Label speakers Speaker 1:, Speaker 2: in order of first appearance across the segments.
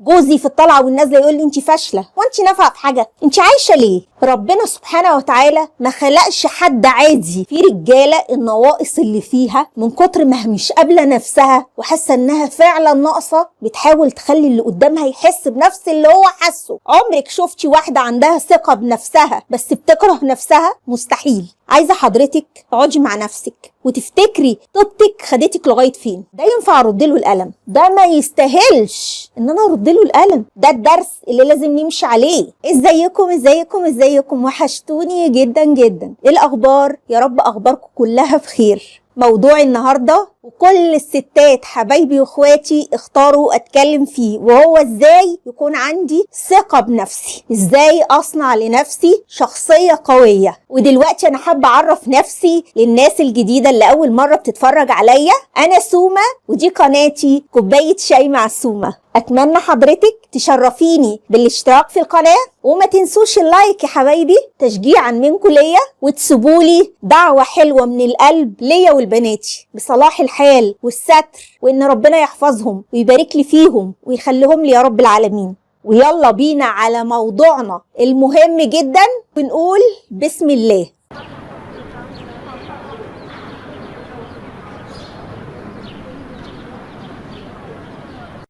Speaker 1: جوزي في الطلعه والنازله يقول لي انت فاشله وانت نافعه في حاجه، انت عايشه ليه؟ ربنا سبحانه وتعالى ما خلقش حد عادي. في رجاله النواقص اللي فيها من كتر ما مش قابله نفسها وحاسه انها فعلا ناقصه بتحاول تخلي اللي قدامها يحس بنفس اللي هو حاسه. عمرك شفتي واحده عندها ثقه بنفسها بس بتكره نفسها؟ مستحيل. عايزه حضرتك تقعدي مع نفسك وتفتكري طيبتك خدتك لغايه فين. ده ينفع ارد له القلم؟ ده ما يستاهلش ان انا ارد له القلم. ده الدرس اللي لازم نمشي عليه. ازيكم وحشتوني جدا جدا. ايه الاخبار؟ يا رب اخباركم كلها بخير. موضوع النهارده وكل الستات حبايبي واخواتي اختاروا اتكلم فيه، وهو ازاي يكون عندي ثقة بنفسي، ازاي اصنع لنفسي شخصية قوية. ودلوقتي انا حابة اعرف نفسي للناس الجديدة اللي اول مرة بتتفرج عليا. انا سومة ودي قناتي كوباية شاي مع سومة. اتمنى حضرتك تشرفيني بالاشتراك في القناة، وما تنسوش اللايك يا حبايبي تشجيعا منكم ليا، وتسيبولي دعوة حلوة من القلب ليا والبناتي بصلاح الحال والستر، وان ربنا يحفظهم ويبارك لي فيهم ويخليهم لي يا رب العالمين. ويلا بينا على موضوعنا المهم جدا ونقول بسم الله.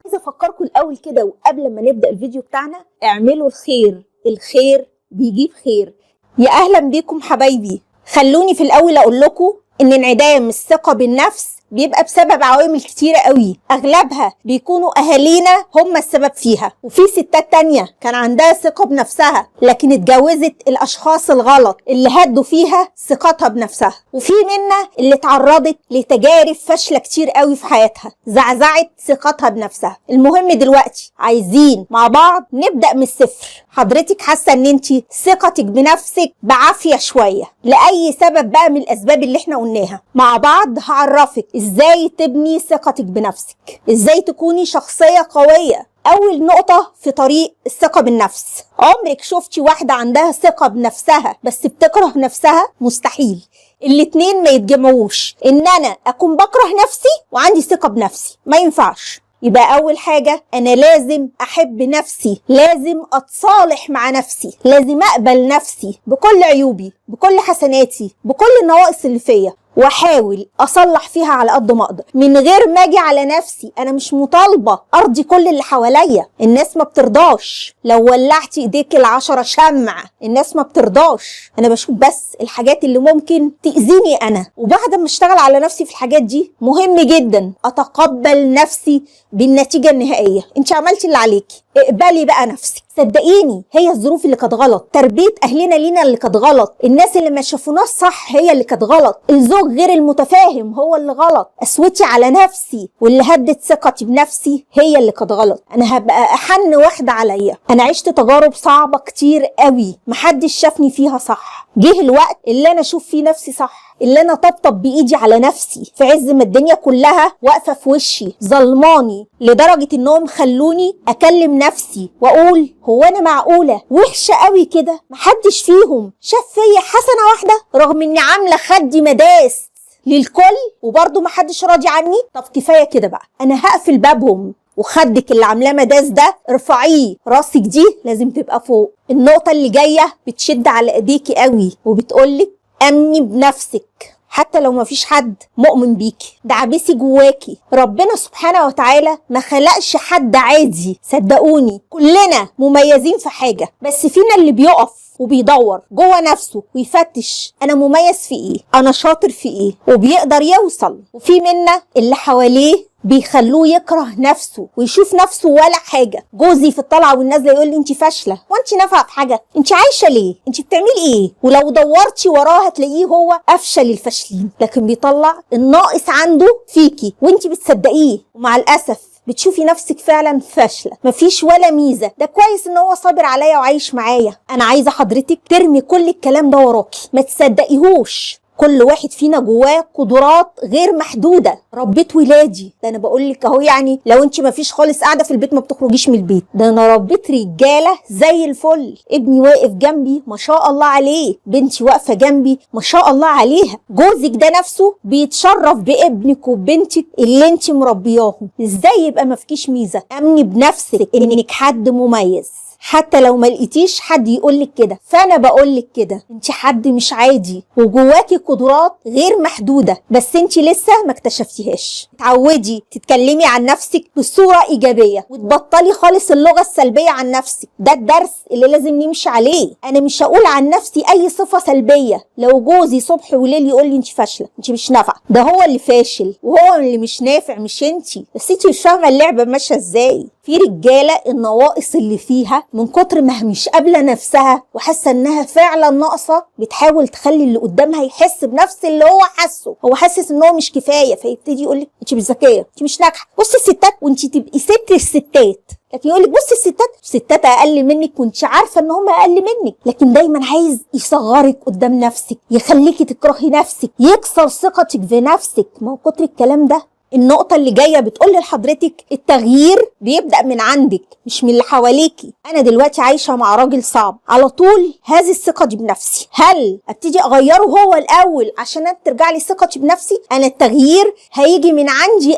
Speaker 1: عايزه افكركم الاول كده وقبل ما نبدا الفيديو بتاعنا، اعملوا الخير، الخير بيجيب خير. يا اهلا بيكم حبايبي. خلوني في الاول اقول لكم ان انعدام الثقه بالنفس بيبقى بسبب عوامل كتيرة قوي، اغلبها بيكونوا اهالينا هم السبب فيها. وفي ستات تانية كان عندها ثقة بنفسها لكن اتجوزت الاشخاص الغلط اللي هدوا فيها ثقتها بنفسها. وفي منا اللي اتعرضت لتجارب فاشلة كتير قوي في حياتها زعزعت ثقتها بنفسها. المهم دلوقتي عايزين مع بعض نبدأ من الصفر. حضرتك حاسة ان انتي ثقتك بنفسك بعافية شوية لأي سبب بقى من الاسباب اللي احنا قلناها. مع بعض هعرفك ازاي تبني ثقتك بنفسك، ازاي تكوني شخصية قوية. اول نقطة في طريق الثقة بالنفس، عمرك شفتي واحدة عندها ثقة بنفسها بس بتكره نفسها؟ مستحيل. الاتنين ما يتجمعوش، ان انا اكون بكره نفسي وعندي ثقة بنفسي، ما ينفعش. يبقى اول حاجة انا لازم احب نفسي، لازم اتصالح مع نفسي، لازم اقبل نفسي بكل عيوبي بكل حسناتي بكل النواقص اللي فيا، واحاول اصلح فيها على قد ما اقدر من غير ما اجي على نفسي. انا مش مطالبه ارضي كل اللي حواليا، الناس ما بترضاش. لو ولعتي ايديك ال10 شمع الناس ما بترضاش. انا بشوف بس الحاجات اللي ممكن تاذيني انا، وبعد ما اشتغل على نفسي في الحاجات دي مهم جدا اتقبل نفسي بالنتيجه النهائيه. انت عملتي اللي عليكي، اقبلي بقى نفسك. صدقيني هي الظروف اللي كانت غلط، تربيه اهلنا لينا اللي كانت غلط، الناس اللي ما شافوناش صح هي اللي كانت غلط، الزوج غير المتفاهم هو اللي غلط، قسوتي على نفسي واللي هدت ثقتي بنفسي هي اللي كانت غلط. انا هبقى احن واحده عليا. انا عشت تجارب صعبه كتير قوي محدش شافني فيها صح. جه الوقت اللي انا اشوف فيه نفسي صح، اللي انا طبطب بايدي على نفسي في عز ما الدنيا كلها واقفه في وشي ظلماني، لدرجه انهم خلوني اكلم نفسي واقول هو انا معقوله وحشه قوي كده؟ محدش فيهم شاف فيا حسنه واحده رغم اني عامله خدي مداس للكل وبرضه محدش راضي عني. طب كفايه كده بقى، انا هقفل بابهم. وخدك اللي عاملاه مداس ده ارفعيه، راسك دي لازم تبقى فوق. النقطه اللي جايه بتشد على ايديكي قوي وبتقولك امني بنفسك حتى لو مفيش حد مؤمن بيكي، دعبسي جواكي. ربنا سبحانه وتعالى ما خلقش حد عادي، صدقوني كلنا مميزين في حاجة، بس فينا اللي بيقف وبيدور جوه نفسه ويفتش انا مميز في ايه، انا شاطر في ايه، وبيقدر يوصل. وفي منا اللي حواليه بيخلوه يكره نفسه ويشوف نفسه ولا حاجه. جوزي في الطلعه والنازله يقول لي انت فاشله وانت نافعه في حاجه، انت عايشه ليه، انت بتعملي ايه؟ ولو دورتي وراه هتلاقيه هو افشل الفاشلين، لكن بيطلع الناقص عنده فيكي وانت بتصدقيه. ومع الاسف بتشوفي نفسك فعلا فاشله، مفيش ولا ميزه. ده كويس ان هو صابر عليا وعايش معايا. انا عايزه حضرتك ترمي كل الكلام ده وراكي، ما تصدقيهوش. كل واحد فينا جواه قدرات غير محدوده. ربيت ولادي، ده انا بقول لك اهو، يعني لو انت ما فيش خالص قاعده في البيت ما بتخرجيش من البيت، ده انا ربيت رجاله زي الفل. ابني واقف جنبي ما شاء الله عليه، بنتي واقفه جنبي ما شاء الله عليها. جوزك ده نفسه بيتشرف بابنك وبنتك اللي انت مربياهم. ازاي يبقى ما فيكيش ميزه؟ امني بنفسك انك حد مميز، حتى لو ما لقيتيش حد يقولك كده، فانا بقولك كده، انت حد مش عادي وجواكي قدرات غير محدوده، بس انت لسه ما اكتشفتيهاش. اتعودي تتكلمي عن نفسك بصوره ايجابيه وتبطلي خالص اللغه السلبيه عن نفسك. ده الدرس اللي لازم نمشي عليه. انا مش هقول عن نفسي اي صفه سلبيه. لو جوزي صبح وليل يقول لي انت فاشله، انت مش نافعه، ده هو اللي فاشل وهو اللي مش نافع مش انت. بس انت مش فاهمه اللعبه ماشيه ازاي. في رجاله النواقص اللي فيها من كتر ما مش قابله نفسها وحاسه انها فعلا ناقصه، بتحاول تخلي اللي قدامها يحس بنفس اللي هو حاسه. هو حاسس ان هو مش كفايه، فيبتدي يقول لك انت مش ذكيه، انت مش ناجحه. بصي الستات، وانت تبقي ست الستات، لكن يقول لك بصي الستات اقل منك وانت عارفه ان هم اقل منك. لكن دايما عايز يصغرك قدام نفسك، يخليكي تكرهي نفسك، يكسر ثقتك بنفسك. ما هو كتر الكلام ده. النقطة اللي جاية بتقول لحضرتك التغيير بيبدأ من عندك مش من اللي حواليكي. أنا دلوقتي عايشة مع راجل صعب، على طول هذه الثقة دي بنفسي. هل ابتدي أغيره هو الأول عشان ترجع لي ثقتي بنفسي؟ أنا التغيير هيجي من عندي.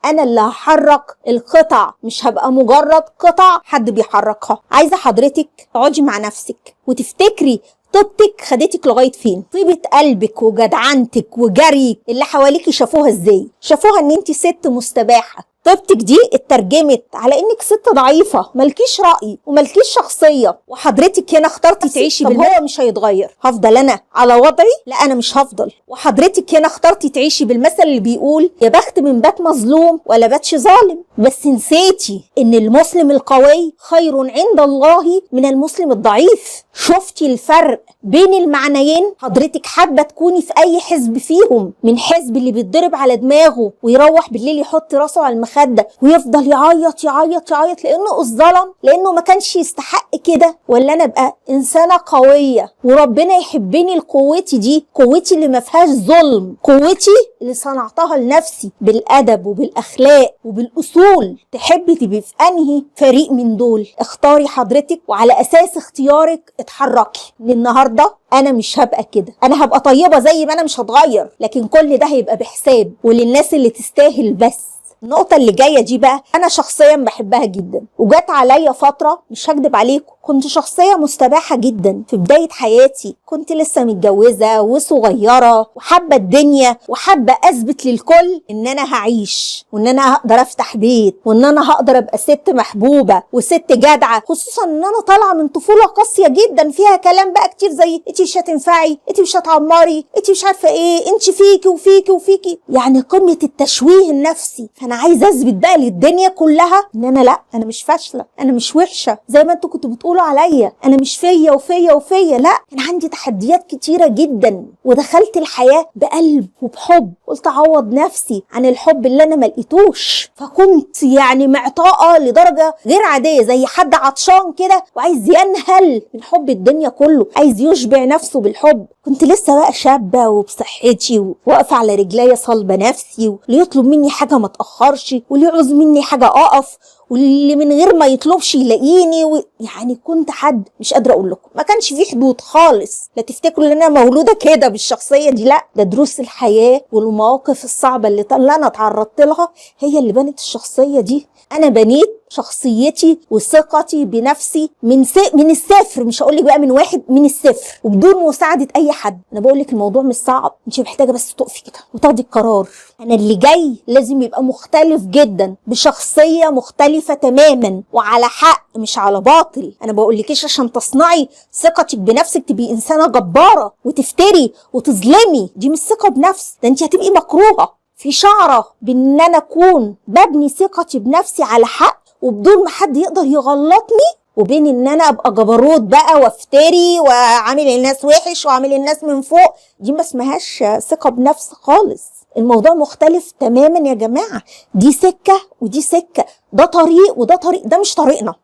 Speaker 1: أنا اللي هحرك القطع، مش هبقى مجرد قطع حد بيحركها. عايزة حضرتك تقعدي مع نفسك وتفتكري طيبتك خدتك لغايه فين. طيبه قلبك وجدعنتك وجريك اللي حواليكي شافوها ازاي؟ شافوها ان انت ست مستباحه. طيبتك دي اترجمت على انك ست ضعيفه، مالكيش راي ومالكيش شخصيه، وحضرتك هنا اخترتي تعيشي هو مش هيتغير. هفضل انا على وضعي؟ لا، انا مش هفضل. وحضرتك هنا اخترتي تعيشي بالمثل اللي بيقول يا بخت من بات مظلوم ولا باتش ظالم، بس نسيتي ان المسلم القوي خير عند الله من المسلم الضعيف. شفتي الفرق بين المعنيين؟ حضرتك حابه تكوني في اي حزب فيهم؟ من حزب اللي بيتضرب على دماغه ويروح بالليل يحط راسه على المخده ويفضل يعيط يعيط يعيط لانه اتظلم، لانه ما كانش يستحق كده؟ ولا انا ابقى انسانه قويه وربنا يحبني لقوتي دي، قوتي اللي ما فيهاش ظلم، قوتي اللي صنعتها لنفسي بالادب وبالاخلاق وبالاصول؟ تحبي تبقي في انهي فريق من دول؟ اختاري حضرتك، وعلى اساس اختيارك اتحركي. من النهارده انا مش هبقى كده، انا هبقى طيبه زي ما انا، مش هتغير، لكن كل ده هيبقى بحساب وللناس اللي تستاهل بس. النقطة اللي جاية دي بقى أنا شخصيا بحبها جدا، وجات عليا فترة مش هكدب عليكم كنت شخصية مستباحة جدا. في بداية حياتي كنت لسه متجوزة وصغيرة وحابة الدنيا وحابة أثبت للكل إن أنا هعيش وإن أنا هقدر أفتح بيت وإن أنا هقدر أبقى ست محبوبة وست جدعة، خصوصا إن أنا طالعة من طفولة قاسية جدا فيها كلام بقى كتير زي أنتي مش هتنفعي، أنتي مش هتعمري، أنتي مش عارفة إيه، أنتي فيكي وفيكي وفيكي، يعني قمة التشويه النفسي. فأنا عايزة أثبت بقى للدنيا كلها إن أنا لأ، أنا مش فاشلة، أنا مش وحشة زي ما أنتوا كنتوا بتقولوا عليا، انا مش فيا وفيا وفيا. لا، كان عندي تحديات كتيره جدا، ودخلت الحياه بقلب وبحب. قلت اعوض نفسي عن الحب اللي انا ما لقيتوش، فكنت يعني معطاءه لدرجه غير عاديه، زي حد عطشان كده وعايز ينهل من حب الدنيا كله، عايز يشبع نفسه بالحب. كنت لسه بقى شابه وبصحتي واقفه على رجليا صلبه نفسي، واللي يطلب مني حاجه ما اتاخرش، واللي يعوز مني حاجه اقف، واللي من غير ما يطلبش يلاقيني يعني كنت حد مش قادره اقول لكم، ما كانش فيه حدود خالص. لا تفتكروا ان انا مولوده كده بالشخصيه دي، لا، ده دروس الحياه والمواقف الصعبه اللي انا اتعرضت لها هي اللي بنت الشخصيه دي. انا بنيت شخصيتي وثقتي بنفسي من الصفر، مش هقول لك بقى من واحد، من الصفر، وبدون مساعده اي حد. انا بقول لك الموضوع مش صعب، انت محتاجه بس تقفي كده وتاخدي القرار. انا اللي جاي لازم يبقى مختلف جدا، بشخصيه مختلفه تماما وعلى حق مش على باطل. انا بقول لكيش عشان تصنعي ثقتك بنفسك تبقي انسانه جباره وتفتري وتظلمي، دي مش ثقه بنفس، ده انت هتبقي مكروهه. في شعره بان انا اكون ببني ثقتي بنفسي على حق وبدون ما حد يقدر يغلطني، وبين ان انا ابقى جبروت بقى وافتري وعامل الناس وحش وعامل الناس من فوق. دي ما اسمهاش ثقه بنفس خالص. الموضوع مختلف تماما يا جماعه، دي سكه ودي سكه، ده طريق وده طريق، ده مش طريقنا،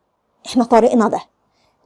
Speaker 1: احنا طريقنا ده.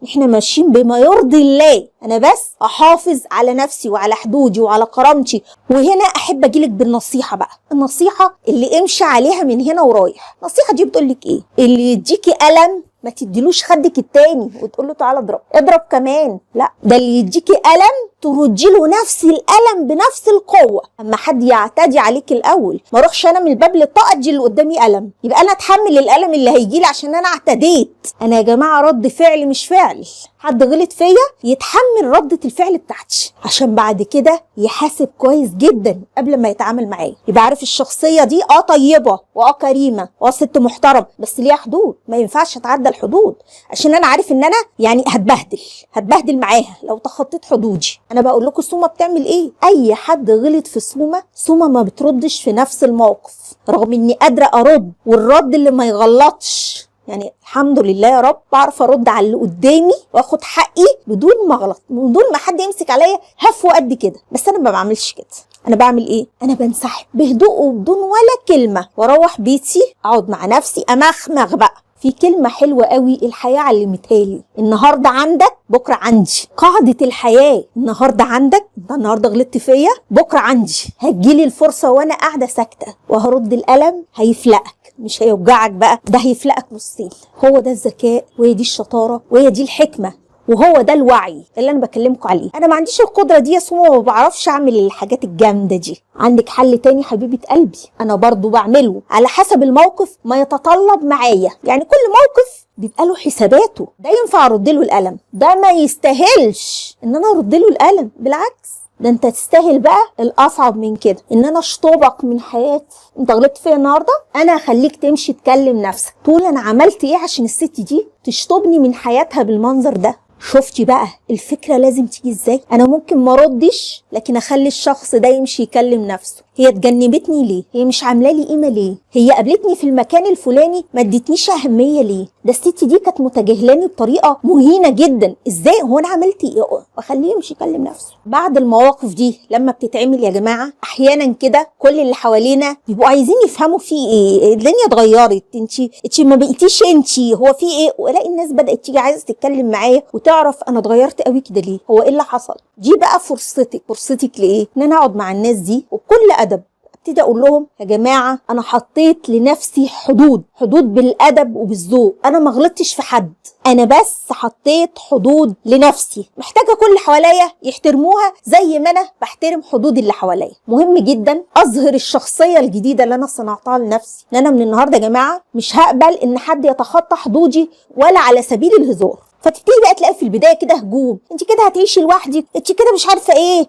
Speaker 1: احنا ماشيين بما يرضي الله، انا بس احافظ على نفسي وعلى حدودي وعلى كرامتي. وهنا احب اجيلك بالنصيحه بقى، النصيحه اللي امشي عليها من هنا ورايح. النصيحه دي بتقولك ايه؟ اللي يديكي ألم ما تديلوش خدك التاني وتقول له تعالى اضرب كمان، لا، ده اللي يديكي ألم تردي له نفس الألم بنفس القوة. اما حد يعتدي عليك الاول، ما اروحش انا من الباب للطاقة ادي اللي قدامي ألم، يبقى انا اتحمل الألم اللي هيجيلي عشان انا اعتديت. انا يا جماعة رد فعل مش فعل، حد غلط فيا يتحمل ردة الفعل بتاعتي عشان بعد كده يحاسب كويس جدا قبل ما يتعامل معايا. يبقى عارف الشخصية دي طيبة كريمة ست محترم، بس ليها حدود، ما ينفعش اتعدى الحدود، عشان انا عارف ان انا يعني هتبهدل معاها لو تخطيت حدودي. انا بقول لكم سومة بتعمل ايه؟ اي حد غلط في سومة ما بتردش في نفس الموقف، رغم اني قادرة ارد، والرد اللي ما يغلطش، يعني الحمد لله يا رب بعرف ارد على اللي قدامي واخد حقي بدون ما اغلط، بدون ما حد يمسك عليا هفوه قد كده. بس انا ما بعملش كده، انا بعمل ايه؟ انا بنسحب بهدوء وبدون ولا كلمه، واروح بيتي اقعد مع نفسي امخمغ بقى. في كلمة حلوة قوي الحياة علمتها لي، النهاردة عندك بكرة عندي. قاعدة الحياة النهاردة عندك، انت النهاردة غلطت فيا، بكرة عندي هتجيلي الفرصة وانا قاعدة ساكتة وهرد الألم، هيفلقك مش هيوجعك بقى، ده هيفلقك نصين. هو ده الذكاء، وهي دي الشطارة، وهي دي الحكمة، وهو ده الوعي اللي انا بكلمكم عليه. انا ما عنديش القدره دي يا سومو، ما بعرفش اعمل الحاجات الجامده دي. عندك حل تاني حبيبه قلبي، انا برضو بعمله على حسب الموقف ما يتطلب معايا. يعني كل موقف بيبقى له حساباته، ده ينفع ارد له الالم، ده ما يستاهلش ان انا ارد له الالم، بالعكس ده انت تستاهل بقى الاصعب من كده، ان انا اشطبك من حياتي. انت غلطت فيا النهارده، انا هخليك تمشي تكلم نفسك تقول انا عملت ايه عشان الست دي تشطبني من حياتها بالمنظر ده. شفتي بقى الفكرة لازم تيجي ازاي؟ انا ممكن ما ردش، لكن اخلي الشخص ده يمشي يكلم نفسه. هي اتجنبتني ليه؟ هي مش عامله لي قيمه ليه؟ هي قابلتني في المكان الفلاني ما ادتنيش اهميه ليه؟ ده الست دي كانت متجاهلاني بطريقه مهينه جدا، ازاي؟ هو انا عملت ايه؟ واخليه يمشي يكلم نفسه. بعد المواقف دي لما بتتعمل يا جماعه، احيانا كده كل اللي حوالينا بيبقوا عايزين يفهموا في ايه، الدنيا اتغيرت، انت ما بقيتيش انت، هو في ايه؟ والاقي الناس بدات تيجي عايزه تتكلم معايا وتعرف انا اتغيرت قوي كده ليه، هو ايه اللي حصل. دي بقى فرصتك لايه؟ ان انا اقعد مع الناس دي وبكل ادب ابتدي اقول لهم يا جماعه انا حطيت لنفسي حدود بالادب وبالذوق، انا ما غلطتش في حد، انا بس حطيت حدود لنفسي، محتاجه كل اللي حواليا يحترموها زي ما انا بحترم حدود اللي حواليا. مهم جدا اظهر الشخصيه الجديده اللي انا صنعتها لنفسي، ان انا من النهارده يا جماعه مش هقبل ان حد يتخطى حدودي ولا على سبيل الهزار. فتبتدي بقى تلاقي في البدايه كده هجوم، انت كده هتعيشي لوحدك، انت كده مش عارفه ايه،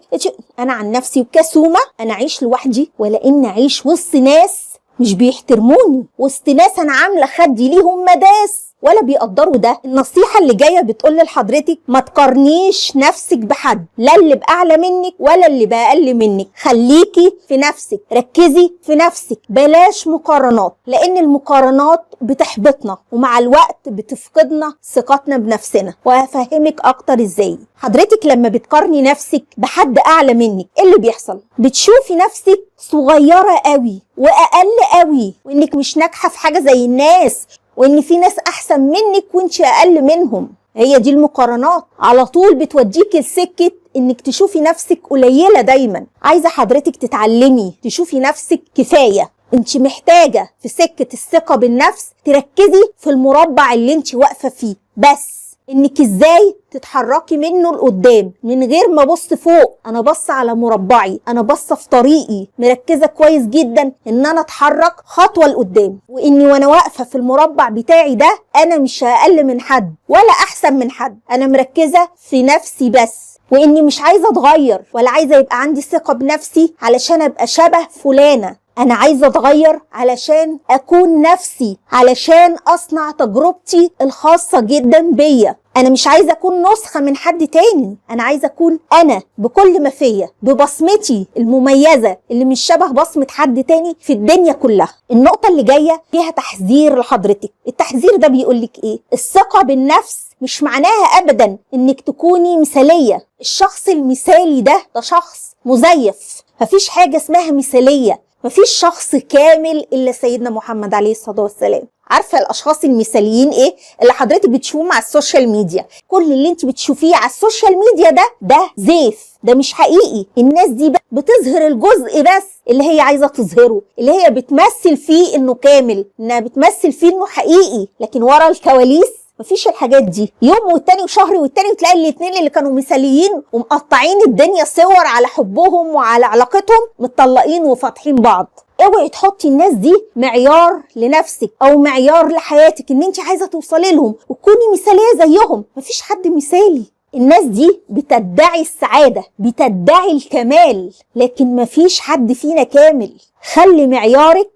Speaker 1: انا عن نفسي وكسومه انا اعيش لوحدي ولا ان اعيش وسط ناس مش بيحترموني، وسط ناس انا عامله خدي ليهم مداس ولا بيقدروا ده. النصيحه اللي جايه بتقول لحضرتك ما تقارنيش نفسك بحد، لا اللي باعلى منك ولا اللي باقل منك، خليكي في نفسك، ركزي في نفسك، بلاش مقارنات، لان المقارنات بتحبطنا ومع الوقت بتفقدنا ثقتنا بنفسنا. وهفهمك اكتر ازاي. حضرتك لما بتقارني نفسك بحد اعلى منك ايه اللي بيحصل؟ بتشوفي نفسك صغيره قوي واقل قوي، وانك مش ناجحه في حاجه زي الناس، وان في ناس احسن منك وانت اقل منهم. هي دي المقارنات، على طول بتوديك لسكه انك تشوفي نفسك قليله. دايما عايزه حضرتك تتعلمي تشوفي نفسك كفايه. انت محتاجه في سكه الثقه بالنفس تركزي في المربع اللي انت واقفه فيه، بس انك ازاي تتحركي منه لقدام من غير ما ابص فوق. انا بص على مربعي، انا بص في طريقي، مركزه كويس جدا ان انا اتحرك خطوه لقدام، واني وانا واقفه في المربع بتاعي ده انا مش اقل من حد ولا احسن من حد، انا مركزه في نفسي بس، واني مش عايزه اتغير ولا عايزه يبقى عندي ثقه بنفسي علشان ابقى شبه فلانه. انا عايزه اتغير علشان اكون نفسي، علشان اصنع تجربتي الخاصه جدا بيا. انا مش عايزه اكون نسخه من حد تاني، انا عايزه اكون انا بكل ما فيا، ببصمتي المميزه اللي مش شبه بصمه حد تاني في الدنيا كلها. النقطه اللي جايه فيها تحذير لحضرتك. التحذير ده بيقولك ايه؟ الثقه بالنفس مش معناها ابدا انك تكوني مثاليه. الشخص المثالي ده شخص مزيف، مفيش حاجه اسمها مثاليه، مفيش شخص كامل إلا سيدنا محمد عليه الصلاة والسلام. عارفه الاشخاص المثاليين ايه؟ اللي حضرتك بتشوفوهم على السوشيال ميديا. كل اللي انت بتشوفيه على السوشيال ميديا ده زيف، ده مش حقيقي. الناس دي بتظهر الجزء بس اللي هي عايزه تظهره، اللي هي بتمثل فيه انه كامل، انها بتمثل فيه انه حقيقي، لكن ورا الكواليس مفيش الحاجات دي. يوم والتاني وشهر والتاني وتلاقي الاتنين اللي كانوا مثاليين ومقطعين الدنيا صور على حبهم وعلى علاقتهم متطلقين وفاتحين بعض. اوعي تحطي الناس دي معيار لنفسك او معيار لحياتك ان انت عايزه توصلي لهم وتكوني مثاليه زيهم. مفيش حد مثالي. الناس دي بتدعي السعاده، بتدعي الكمال، لكن مفيش حد فينا كامل. خلي معيارك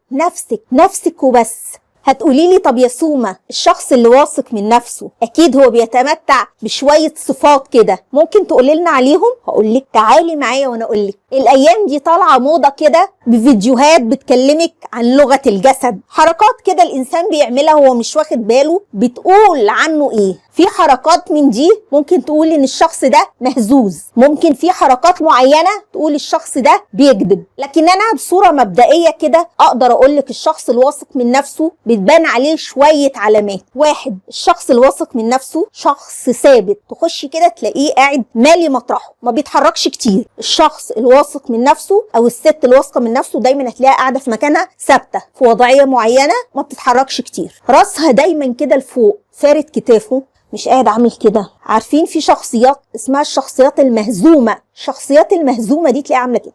Speaker 1: نفسك وبس. هتقولي لي طب يا سومة، الشخص اللي واثق من نفسه اكيد هو بيتمتع بشوية صفات كده، ممكن تقولي لنا عليهم؟ هقولك تعالي معايا وانا اقولك. الايام دي طالعة موضة كده بفيديوهات بتكلمك عن لغة الجسد، حركات كده الانسان بيعملها هو مش واخد باله بتقول عنه ايه. في حركات من دي ممكن تقول ان الشخص ده مهزوز، ممكن في حركات معينة تقول الشخص ده بيكذب، لكن انا بصورة مبدئية كده اقدر اقولك الشخص الواثق من نفسه بتبان عليه شوية علامات. واحد، الشخص الواثق من نفسه شخص ثابت، تخشي كده تلاقيه قاعد مالي مطرحه ما بيتحركش كتير. الشخص الواثق من نفسه او الست الواثقة من نفسه دايما هتلاقيها قاعدة في مكانها ثابتة في وضعية معينة ما بتتحركش كتير، راسها دايما كده لفوق، فارد كتافه، مش قاعد عامل كده. عارفين في شخصيات اسمها الشخصيات المهزومة، الشخصيات المهزومة دي تلاقيها عاملة كده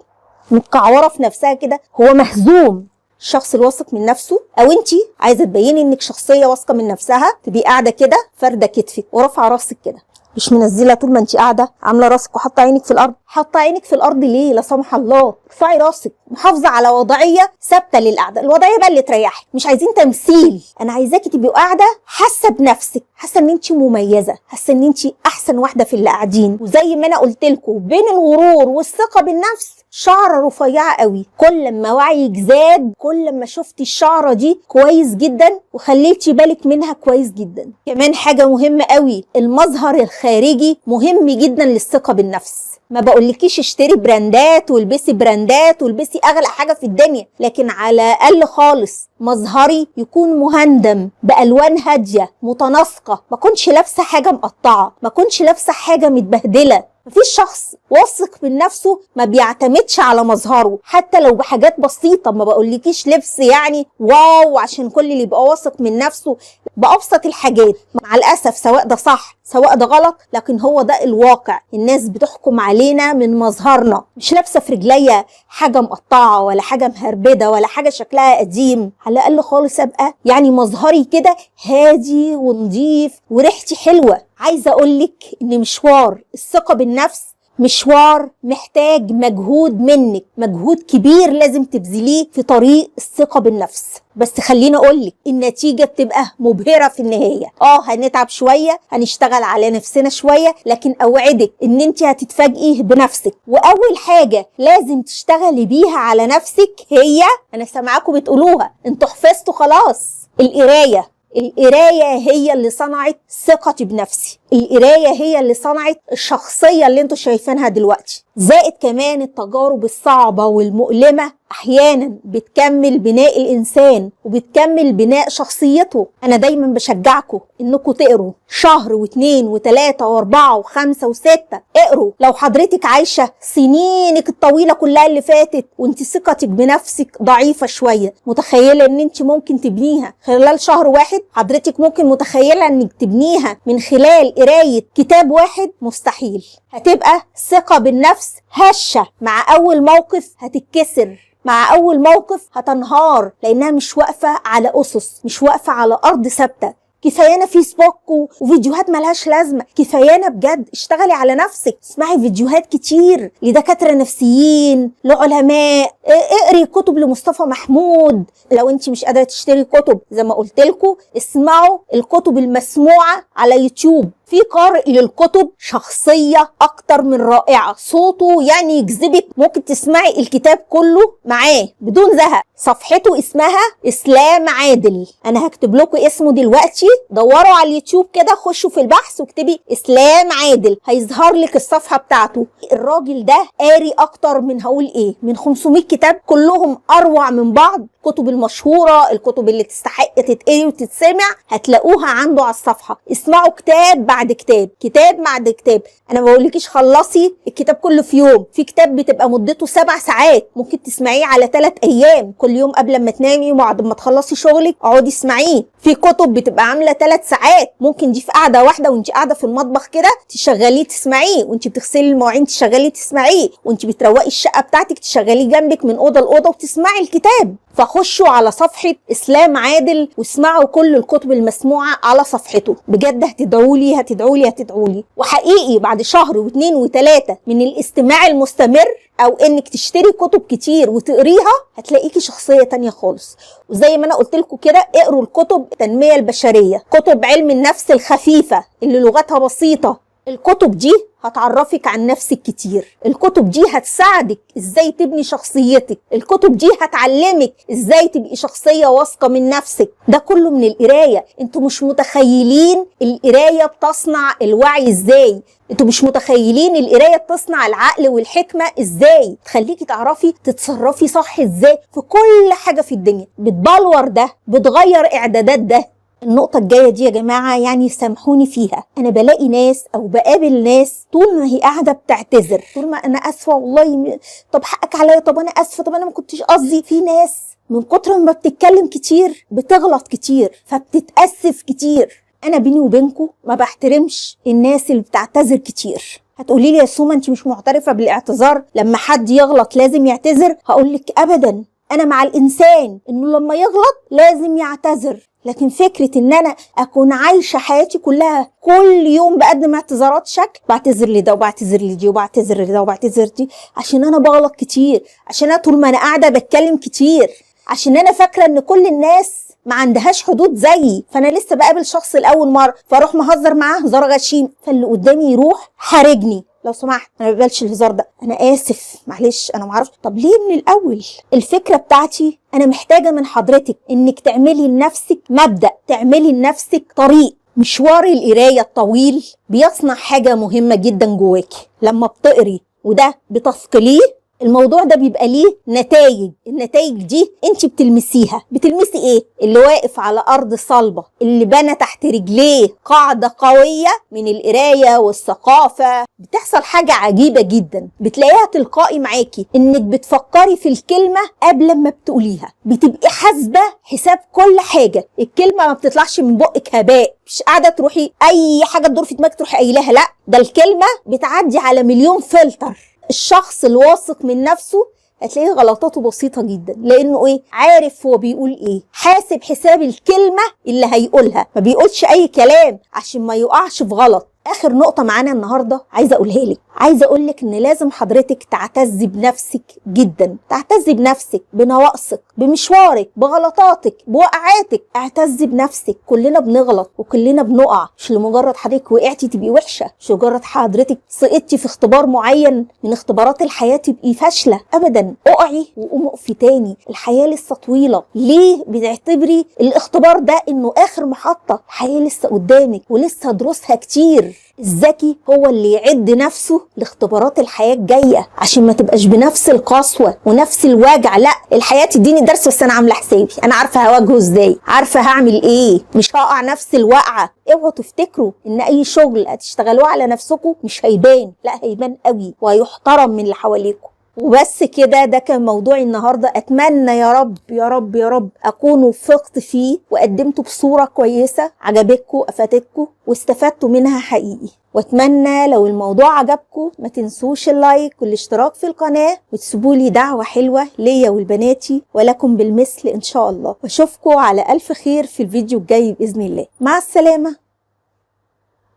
Speaker 1: متكعورة في نفسها كده، هو مهزوم. الشخص الواثق من نفسه، او انتي عايزة تبيني انك شخصية واثقة من نفسها، تبقي قاعدة كده فاردة كتفك ورافعة راسك كده، مش منزله طول ما انت قاعده عامله راسك وحاطه عينك في الارض. حاطه عينك في الارض ليه؟ لا سمح الله، ارفعي راسك، محافظه على وضعيه ثابته للقعده، الوضعيه بقى اللي تريحك، مش عايزين تمثيل. انا عايزاكي تبقي قاعده حاسه بنفسك، حاسه ان انت مميزه، حاسه ان انت احسن واحده في اللي قاعدين. وزي ما انا قلت لكم بين الغرور والثقه بالنفس شعره رفيعه قوي. كل ما وعيك زاد كل ما شفتي الشعره دي كويس جدا وخليتي بالك منها كويس جدا. كمان حاجه مهمه قوي، المظهر الخارجي مهم جدا للثقه بالنفس. ما بقولكيش اشتري براندات والبسي براندات والبسي اغلى حاجه في الدنيا، لكن على الاقل خالص مظهري يكون مهندم بالوان هاديه متناسقه، ما كنتش لابسه حاجه مقطعه، ما كنتش لابسه حاجه متبهدله. مفيش شخص واثق من نفسه ما بيعتمدش على مظهره حتى لو بحاجات بسيطه. ما بقولكيش لبس يعني واو عشان كل اللي يبقى واثق من نفسه، بأبسط الحاجات. مع الاسف سواء ده صح سواء ده غلط، لكن هو ده الواقع. الناس بتحكم علينا من مظهرنا. مش لابسه في رجليا حاجه مقطعه ولا حاجه مهربده ولا حاجه شكلها قديم، على الاقل خالص ابقى يعني مظهري كده هادي ونضيف وريحتي حلوه. عايزه اقولك ان مشوار الثقه بالنفس مشوار محتاج مجهود منك، مجهود كبير لازم تبذليه في طريق الثقه بالنفس. بس خليني اقولك النتيجه بتبقى مبهره في النهايه. هنتعب شويه، هنشتغل على نفسنا شويه، لكن اوعدك ان انت هتتفاجئي بنفسك. واول حاجه لازم تشتغلي بيها على نفسك هي، انا سامعاكم بتقولوها، انتوا حفظتوا خلاص، القرايه. القراية هي اللي صنعت ثقتي بنفسي، القراية هي اللي صنعت الشخصية اللي انتوا شايفينها دلوقتي. زائد كمان التجارب الصعبة والمؤلمة احيانا بتكمل بناء الانسان وبتكمل بناء شخصيته. انا دايما بشجعكم انكم تقروا شهر واثنين وثلاثة واربعة وخمسة وستة. اقروا. لو حضرتك عايشة سنينك الطويلة كلها اللي فاتت وانت ثقتك بنفسك ضعيفة شوية، متخيلة ان انت ممكن تبنيها خلال شهر واحد؟ حضرتك ممكن متخيلة انك تبنيها من خلال قراية كتاب واحد؟ مستحيل. هتبقى ثقة بالنفس هشة، مع اول موقف هتتكسر، مع اول موقف هتنهار، لانها مش واقفة على اسس، مش واقفة على ارض ثابتة. كفايانا فيسبوك وفيديوهات ملهاش لازمه، كفايانا بجد. اشتغلي على نفسك، اسمعي فيديوهات كتير لدكاتره نفسيين، لعلماء، اقري كتب لمصطفى محمود. لو انت مش قادره تشتري كتب زي ما قلت لكم، اسمعوا الكتب المسموعه على يوتيوب. في قارئ للكتب شخصية أكتر من رائعة، صوته يعني يجذبك، ممكن تسمعي الكتاب كله معاه بدون زهق. صفحته اسمها إسلام عادل، أنا هكتب لكم اسمه دلوقتي، دوروا على اليوتيوب كده، خشوا في البحث واكتبي إسلام عادل هيظهر لك الصفحة بتاعته. الراجل ده قاري أكتر من هقول إيه، من 500 كتاب، كلهم أروع من بعض، الكتب المشهورة، الكتب اللي تستحق تتقري وتتسمع هتلاقوها عنده على الصفحة. اسمعوا كتاب بعد كتاب، كتاب بعد كتاب. انا ما بقولكيش خلصي الكتاب كله في يوم، في كتاب بتبقى مدته 7 ساعات ممكن تسمعيه على 3 ايام، كل يوم قبل ما تنامي وبعد ما تخلصي شغلك اقعدي اسمعيه. في كتب بتبقى عاملة 3 ساعات ممكن دي في قاعدة واحدة وانت قاعدة في المطبخ كده تشغليه تسمعيه، وانت بتغسلي المواعين تشغليه تسمعيه، وانت بتروقي الشقة بتاعتك تشغليه جنبك من أوضة لأوضة وتسمعي الكتاب. فخشوا على صفحة إسلام عادل واسمعوا كل الكتب المسموعة على صفحته، بجد هتدعولي هتدعولي هتدعولي. وحقيقي بعد شهر و2 و3 من الاستماع المستمر او انك تشتري كتب كتير وتقريها هتلاقيكي شخصية تانية خالص. وزي ما انا قلت لكم كده، اقروا الكتب التنمية البشرية، كتب علم النفس الخفيفة اللي لغتها بسيطة. الكتب دي هتعرفك عن نفسك كتير، الكتب دي هتساعدك ازاي تبني شخصيتك، الكتب دي هتعلمك ازاي تبقي شخصية واثقة من نفسك. ده كله من القراية. انتوا مش متخيلين القراية بتصنع الوعي ازاي، انتوا مش متخيلين القراية بتصنع العقل والحكمة ازاي، تخليكي تعرفي تتصرفي صح ازاي في كل حاجة في الدنيا، بتبلور ده، بتغير اعدادات ده. النقطة الجاية دي يا جماعة يعني سامحوني فيها، أنا بلاقي ناس أو بقابل ناس طول ما هي قاعدة بتعتذر، طول ما أنا آسفة والله، طب حقك عليا، طب أنا آسفة، طب أنا ما كنتش قصدي. في ناس من كتر ما بتتكلم كتير بتغلط كتير فبتتأسف كتير. أنا بيني وبينكم ما بحترمش الناس اللي بتعتذر كتير. هتقولي لي يا سوما أنت مش معترفة بالاعتذار، لما حد يغلط لازم يعتذر؟ هقولك أبدا، أنا مع الإنسان إنه لما يغلط لازم يعتذر، لكن فكرة ان انا اكون عايشة حياتي كلها كل يوم بقدم اعتذارات شكل، بعتذر لده وبعتذر لدي وبعتذر لده وبعتذر دي، عشان انا بغلط كتير، عشان انا طول ما انا قاعدة بتكلم كتير، عشان انا فاكرة ان كل الناس ما عندهاش حدود زيي، فانا لسه بقابل شخص لاول مرة فاروح مهزر معاه هزار غشيم، فاللي قدامي يروح حارجني. لو سمحت انا ما بقبلش الهزار ده، انا اسف معلش انا ما اعرفش. طب ليه من الاول؟ الفكره بتاعتي انا محتاجه من حضرتك انك تعملي لنفسك مبدأ، تعملي لنفسك طريق. مشوار القرايه الطويل بيصنع حاجه مهمه جدا جواكي. لما بتقري وده بتثقليه الموضوع ده بيبقى ليه نتائج، النتائج دي انت بتلمسيها. بتلمسي ايه؟ اللي واقف على ارض صلبة، اللي بنى تحت رجليه قاعدة قوية من القراية والثقافة. بتحصل حاجة عجيبة جدا، بتلاقيها تلقائي معاكي، انك بتفكري في الكلمة قبل ما بتقوليها، بتبقي حاسبة حساب كل حاجة. الكلمة ما بتطلعش من بقك هباء، مش قاعدة تروحي اي حاجة تدور في دماغك تروحي قايلها، لا، ده الكلمة بتعدي على مليون فلتر. الشخص الواثق من نفسه هتلاقيه غلطاته بسيطة جدا، لانه ايه؟ عارف هو بيقول ايه، حاسب حساب الكلمة اللي هيقولها، ما بيقولش اي كلام عشان ما يقعش في غلط. اخر نقطة معانا النهاردة عايزة اقولها لك، عايزة اقولك ان لازم حضرتك تعتزي بنفسك جدا، تعتزي بنفسك، بنواقصك، بمشوارك، بغلطاتك، بوقعاتك. اعتزي بنفسك. كلنا بنغلط وكلنا بنقع، مش لمجرد حضرتك وقعتي تبقي وحشة، مش لمجرد حضرتك سقطتي في اختبار معين من اختبارات الحياة تبقي فاشلة، ابدا. اقعي وقومي اقفي تاني، الحياة لسه طويلة. ليه بتعتبري الاختبار ده انه اخر محطة؟ الحياة لسه قدامك ولسه دروسها كتير. الذكي هو اللي يعد نفسه لاختبارات الحياة الجاية عشان ما تبقاش بنفس القسوة ونفس الوجع. لا، الحياة تديني درس بس انا عاملة حسابي، انا عارفة هواجهه ازاي، عارفة هعمل ايه، مش هقع نفس الوقعة. اوعوا تفتكروا ان اي شغل هتشتغلوه على نفسكم مش هيبان، لا هيبان قوي وهيحترم من اللي حواليكم. وبس كده، ده كان موضوعي النهاردة. اتمنى يا رب يا رب يا رب اكون وفقت فيه وقدمته بصورة كويسة عجبتكم افادتكم واستفدتوا منها حقيقي. واتمنى لو الموضوع عجبكم ما تنسوش اللايك والاشتراك في القناة وتسيبوا لي دعوة حلوة ليا ولبناتي ولكم بالمثل ان شاء الله. واشوفكم على الف خير في الفيديو الجاي باذن الله. مع السلامة.